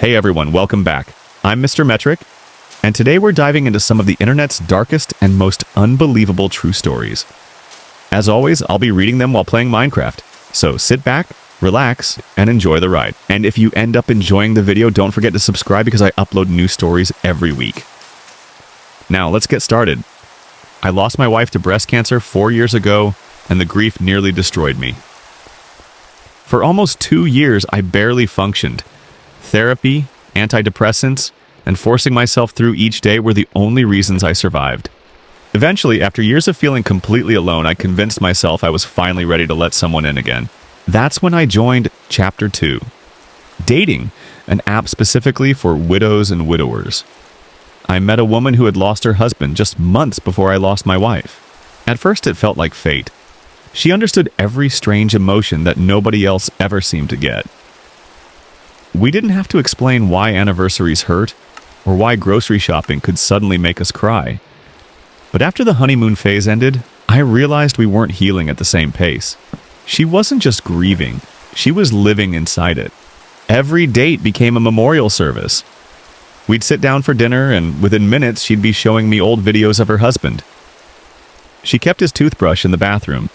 Hey everyone, welcome back. I'm Mr. Metric, and today we're diving into some of the internet's darkest and most unbelievable true stories. As always, I'll be reading them while playing Minecraft, so sit back, relax, and enjoy the ride. And if you end up enjoying the video, don't forget to subscribe because I upload new stories every week. Now, let's get started. I lost my wife to breast cancer 4 years ago, and the grief nearly destroyed me. For almost 2 years, I barely functioned. Therapy, antidepressants, and forcing myself through each day were the only reasons I survived. Eventually, after years of feeling completely alone, I convinced myself I was finally ready to let someone in again. That's when I joined Chapter 2, Dating, an app specifically for widows and widowers. I met a woman who had lost her husband just months before I lost my wife. At first, it felt like fate. She understood every strange emotion that nobody else ever seemed to get. We didn't have to explain why anniversaries hurt, or why grocery shopping could suddenly make us cry. But after the honeymoon phase ended, I realized we weren't healing at the same pace. She wasn't just grieving, she was living inside it. Every date became a memorial service. We'd sit down for dinner, and within minutes she'd be showing me old videos of her husband. She kept his toothbrush in the bathroom.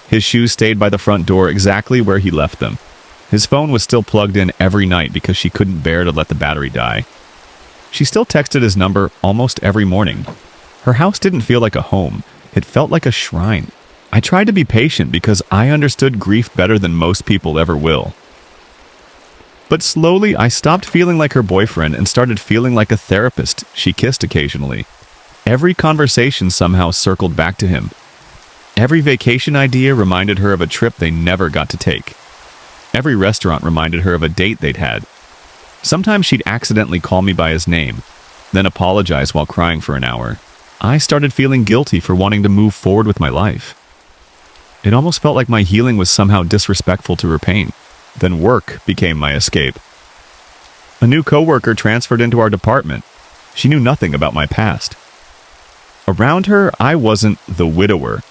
His shoes stayed by the front door exactly where he left them. His phone was still plugged in every night because she couldn't bear to let the battery die. She still texted his number almost every morning. Her house didn't feel like a home. It felt like a shrine. I tried to be patient because I understood grief better than most people ever will. But slowly, I stopped feeling like her boyfriend and started feeling like a therapist she kissed occasionally. Every conversation somehow circled back to him. Every vacation idea reminded her of a trip they never got to take. Every restaurant reminded her of a date they'd had. Sometimes she'd accidentally call me by his name, then apologize while crying for an hour. I started feeling guilty for wanting to move forward with my life. It almost felt like my healing was somehow disrespectful to her pain. Then work became my escape. A new coworker transferred into our department. She knew nothing about my past. Around her, I wasn't the widower.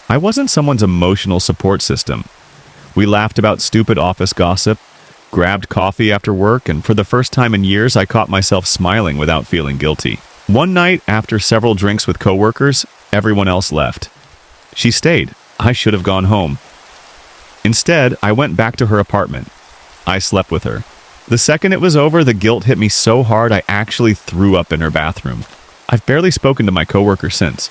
I wasn't someone's emotional support system. We laughed about stupid office gossip, grabbed coffee after work, and for the first time in years, I caught myself smiling without feeling guilty. One night, after several drinks with coworkers, everyone else left. She stayed. I should have gone home. Instead, I went back to her apartment. I slept with her. The second it was over, the guilt hit me so hard I actually threw up in her bathroom. I've barely spoken to my coworker since.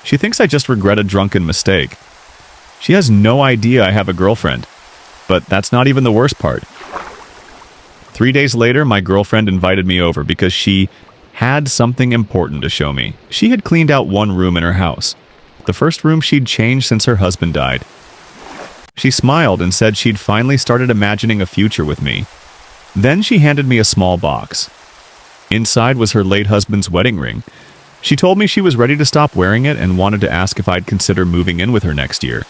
She thinks I just regret a drunken mistake. She has no idea I have a girlfriend. But that's not even the worst part. 3 days later, my girlfriend invited me over because she had something important to show me. She had cleaned out one room in her house, the first room she'd changed since her husband died. She smiled and said she'd finally started imagining a future with me. Then she handed me a small box. Inside was her late husband's wedding ring. She told me she was ready to stop wearing it and wanted to ask if I'd consider moving in with her next year.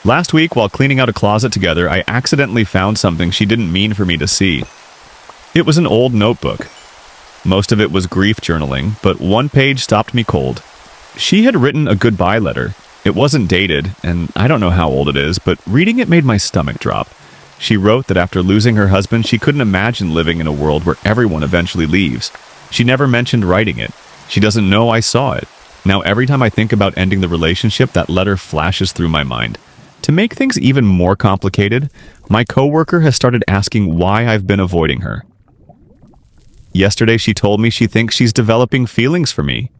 Last week, while cleaning out a closet together, I accidentally found something she didn't mean for me to see. It was an old notebook. Most of it was grief journaling, but one page stopped me cold. She had written a goodbye letter. It wasn't dated, and I don't know how old it is, but reading it made my stomach drop. She wrote that after losing her husband, she couldn't imagine living in a world where everyone eventually leaves. She never mentioned writing it. She doesn't know I saw it. Now every time I think about ending the relationship, that letter flashes through my mind. To make things even more complicated, my coworker has started asking why I've been avoiding her. Yesterday she told me she thinks she's developing feelings for me.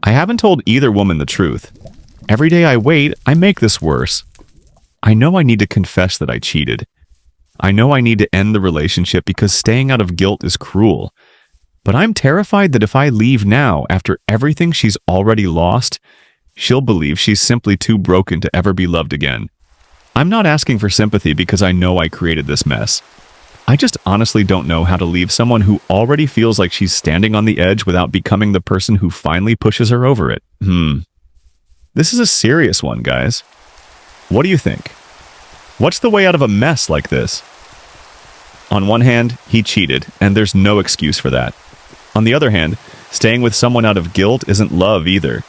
I haven't told either woman the truth. Every day I wait, I make this worse. I know I need to confess that I cheated. I know I need to end the relationship because staying out of guilt is cruel. But I'm terrified that if I leave now, after everything she's already lost, she'll believe she's simply too broken to ever be loved again. I'm not asking for sympathy because I know I created this mess. I just honestly don't know how to leave someone who already feels like she's standing on the edge without becoming the person who finally pushes her over it. This is a serious one, guys. What do you think? What's the way out of a mess like this? On one hand, he cheated, and there's no excuse for that. On the other hand, staying with someone out of guilt isn't love either.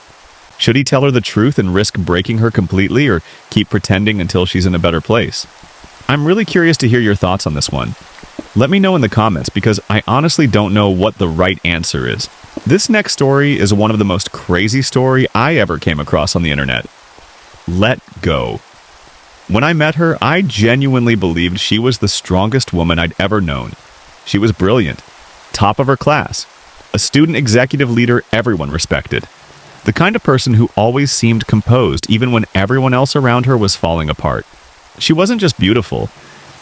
Should he tell her the truth and risk breaking her completely, or keep pretending until she's in a better place? I'm really curious to hear your thoughts on this one. Let me know in the comments because I honestly don't know what the right answer is. This next story is one of the most crazy story I ever came across on the internet. Let go. When I met her, I genuinely believed she was the strongest woman I'd ever known. She was brilliant, top of her class, a student executive leader everyone respected, the kind of person who always seemed composed even when everyone else around her was falling apart. She wasn't just beautiful.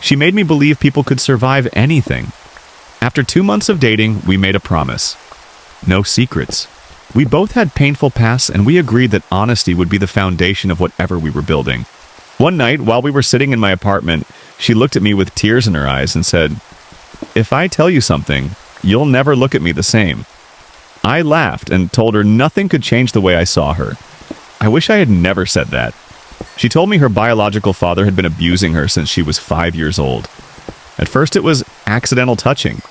She made me believe people could survive anything. After 2 months of dating, we made a promise. No secrets. We both had painful pasts and we agreed that honesty would be the foundation of whatever we were building. One night, while we were sitting in my apartment, she looked at me with tears in her eyes and said, "If I tell you something, you'll never look at me the same." I laughed and told her nothing could change the way I saw her. I wish I had never said that. She told me her biological father had been abusing her since she was 5 years old. At first it was accidental touching.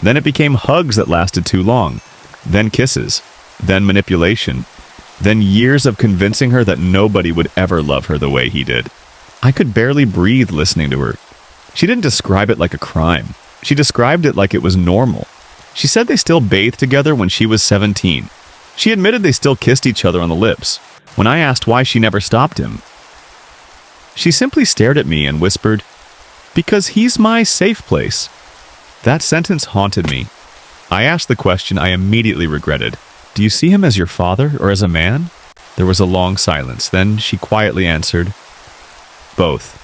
Then it became hugs that lasted too long. Then kisses. Then manipulation. Then years of convincing her that nobody would ever love her the way he did. I could barely breathe listening to her. She didn't describe it like a crime. She described it like it was normal. She said they still bathed together when she was 17. She admitted they still kissed each other on the lips. When I asked why she never stopped him, she simply stared at me and whispered, "Because he's my safe place." That sentence haunted me. I asked the question I immediately regretted. "Do you see him as your father or as a man?" There was a long silence. Then she quietly answered, "Both."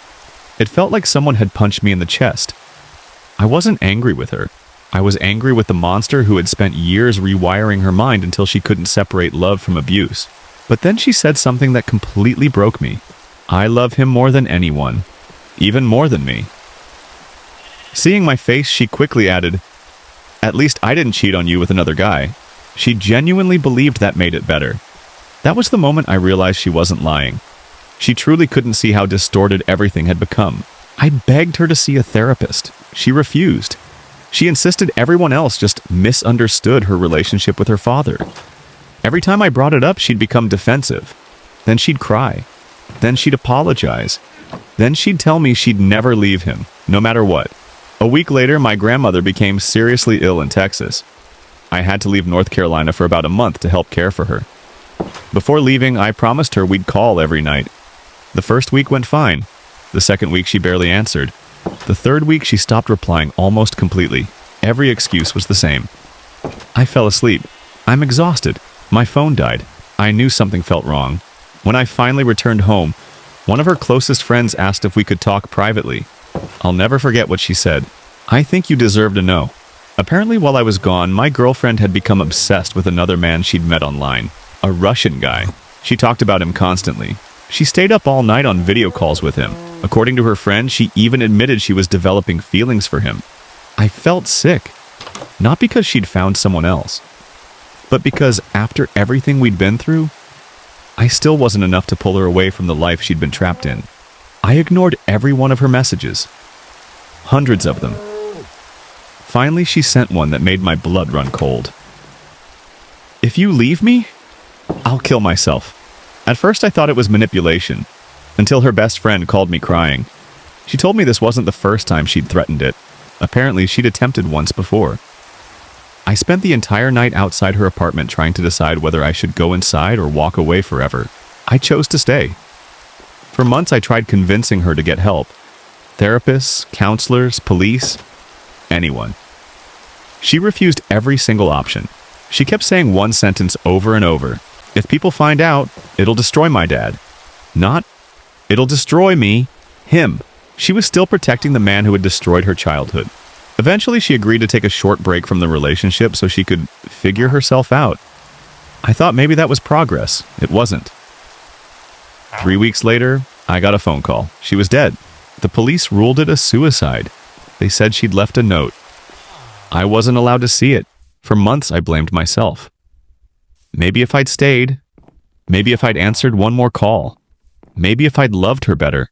It felt like someone had punched me in the chest. I wasn't angry with her. I was angry with the monster who had spent years rewiring her mind until she couldn't separate love from abuse. But then she said something that completely broke me. "I love him more than anyone, even more than me." Seeing my face, she quickly added, "At least I didn't cheat on you with another guy." She genuinely believed that made it better. That was the moment I realized she wasn't lying. She truly couldn't see how distorted everything had become. I begged her to see a therapist. She refused. She insisted everyone else just misunderstood her relationship with her father. Every time I brought it up, she'd become defensive. Then she'd cry. Then she'd apologize. Then she'd tell me she'd never leave him, no matter what. A week later, my grandmother became seriously ill in Texas. I had to leave North Carolina for about a month to help care for her. Before leaving, I promised her we'd call every night. The first week went fine. The second week, she barely answered. The third week, she stopped replying almost completely. Every excuse was the same. I fell asleep. I'm exhausted. My phone died. I knew something felt wrong. When I finally returned home, one of her closest friends asked if we could talk privately. I'll never forget what she said. "I think you deserve to know." Apparently, while I was gone, my girlfriend had become obsessed with another man she'd met online. A Russian guy. She talked about him constantly. She stayed up all night on video calls with him. According to her friend, she even admitted she was developing feelings for him. I felt sick. Not because she'd found someone else, but because after everything we'd been through, I still wasn't enough to pull her away from the life she'd been trapped in. I ignored every one of her messages. Hundreds of them. Finally, she sent one that made my blood run cold. "If you leave me, I'll kill myself." At first, I thought it was manipulation, until her best friend called me crying. She told me this wasn't the first time she'd threatened it. Apparently, she'd attempted once before. I spent the entire night outside her apartment trying to decide whether I should go inside or walk away forever. I chose to stay. For months, I tried convincing her to get help. Therapists, counselors, police, anyone. She refused every single option. She kept saying one sentence over and over. "If people find out, it'll destroy my dad." Not, "It'll destroy me," him. She was still protecting the man who had destroyed her childhood. Eventually, she agreed to take a short break from the relationship so she could figure herself out. I thought maybe that was progress. It wasn't. 3 weeks later, I got a phone call. She was dead. The police ruled it a suicide. They said she'd left a note. I wasn't allowed to see it. For months, I blamed myself. Maybe if I'd stayed, maybe if I'd answered one more call, maybe if I'd loved her better,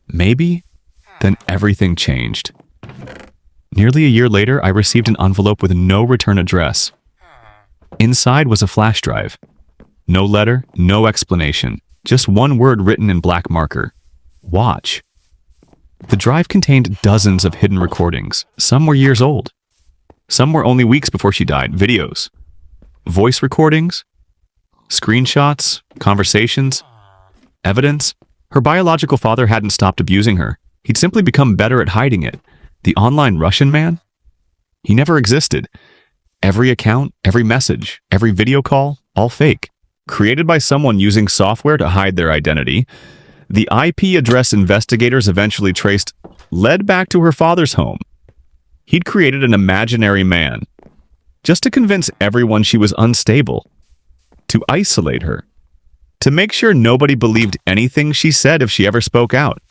maybe, then everything changed. Nearly a year later, I received an envelope with no return address. Inside was a flash drive. No letter, no explanation, just one word written in black marker. Watch. The drive contained dozens of hidden recordings. Some were years old. Some were only weeks before she died. Videos, voice recordings, screenshots, conversations, evidence. Her biological father hadn't stopped abusing her. He'd simply become better at hiding it. The online Russian man? He never existed. Every account, every message, every video call, all fake. Created by someone using software to hide their identity. The IP address investigators eventually traced led back to her father's home. He'd created an imaginary man, just to convince everyone she was unstable, to isolate her, to make sure nobody believed anything she said if she ever spoke out.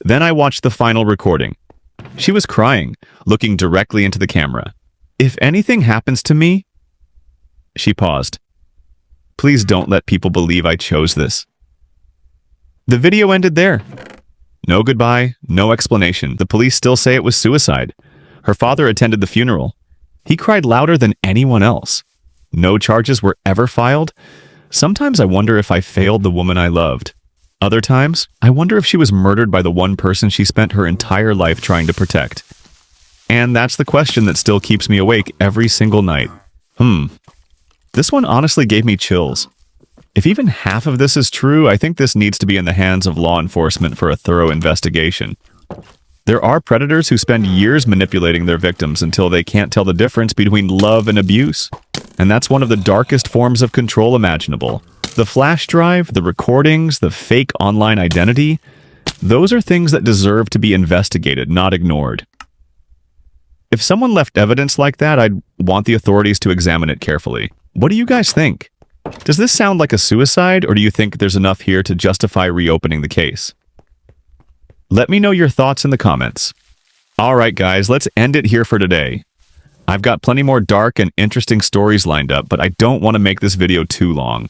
Then I watched the final recording. She was crying, looking directly into the camera. "If anything happens to me..." She paused. "Please don't let people believe I chose this." The video ended there. No goodbye, no explanation. The police still say it was suicide. Her father attended the funeral. He cried louder than anyone else. No charges were ever filed. Sometimes I wonder if I failed the woman I loved. Other times, I wonder if she was murdered by the one person she spent her entire life trying to protect. And that's the question that still keeps me awake every single night. This one honestly gave me chills. If even half of this is true, I think this needs to be in the hands of law enforcement for a thorough investigation. There are predators who spend years manipulating their victims until they can't tell the difference between love and abuse. And that's one of the darkest forms of control imaginable. The flash drive, the recordings, the fake online identity, those are things that deserve to be investigated, not ignored. If someone left evidence like that, I'd want the authorities to examine it carefully. What do you guys think? Does this sound like a suicide, or do you think there's enough here to justify reopening the case? Let me know your thoughts in the comments. Alright guys, let's end it here for today. I've got plenty more dark and interesting stories lined up, but I don't want to make this video too long.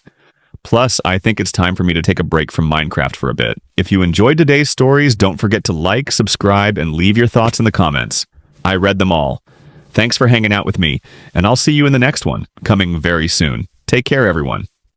Plus, I think it's time for me to take a break from Minecraft for a bit. If you enjoyed today's stories, don't forget to like, subscribe, and leave your thoughts in the comments. I read them all. Thanks for hanging out with me, and I'll see you in the next one, coming very soon. Take care, everyone.